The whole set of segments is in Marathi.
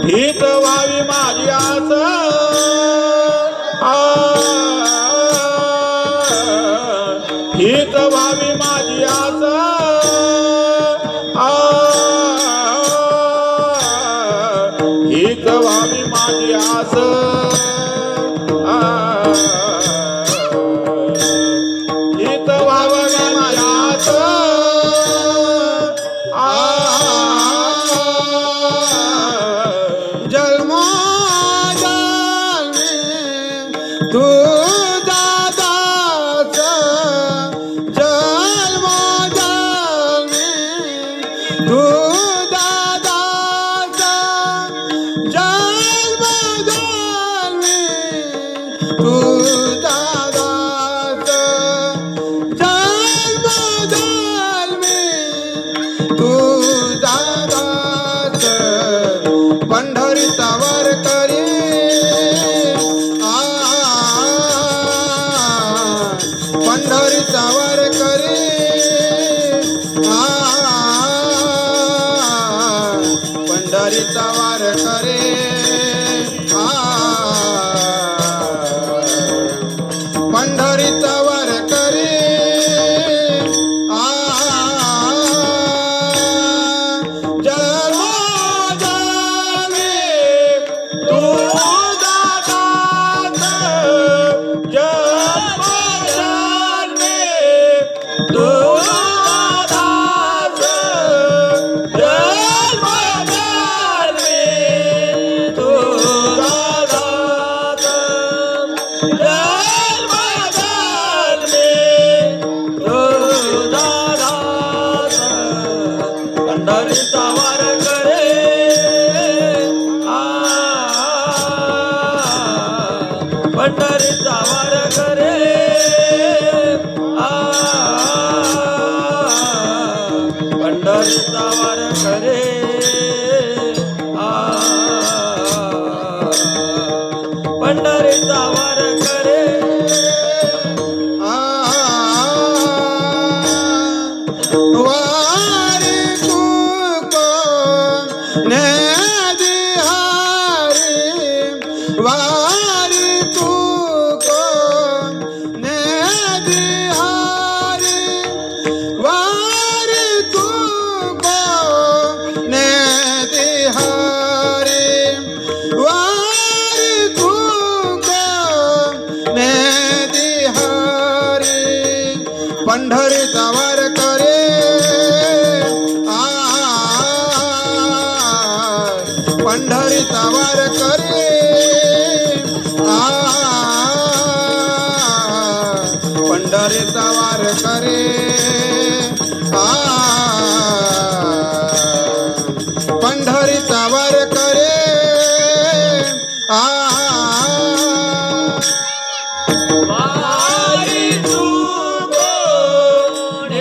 हीच व्हावी माझी आस हीच व्हावी माझी आस हीच व्हावी माझी आस हीच व्हावी माझी आस जन्मो जन्मी तू दादाच जन्मो जन्मी तू दादाच जन्मो जन्मी तू दादाच जन्मो जन्मी तू दादाच पंढरीचा वार करी पंढरीचा वार करी पंढरीचा वार करे पंढरीचा वार करे पंढरीचा वार करे पंढरीचा वार करे पंढरीचा वार करे पंढरीचा वार करे वारी तू कोण दिहारी वारी तू कोण दिहारी वारी तू कोण दिहारी वारी तू कोण दिहारी पंढरीचा वार करे पंढरीचा वार करे पंढरीचा वार करे पंढरीचा वार करे वारी तू कोण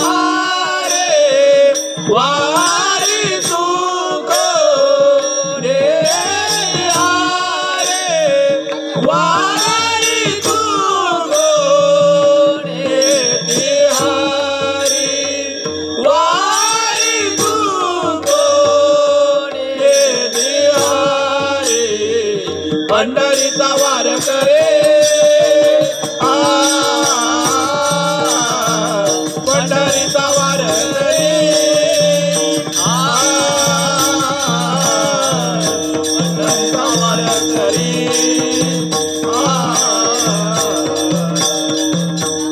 हारे वारी तू कोण हारे वारी तू कोण हारे वारी तू कोण हारे पंढरीचा वार करे पंढरीचा वार करे पंढरीचा वार करे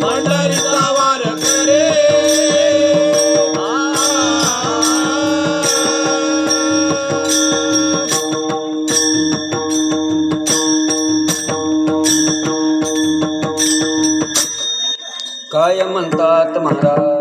पंढरीचा वार करे काय म्हणतात महाराज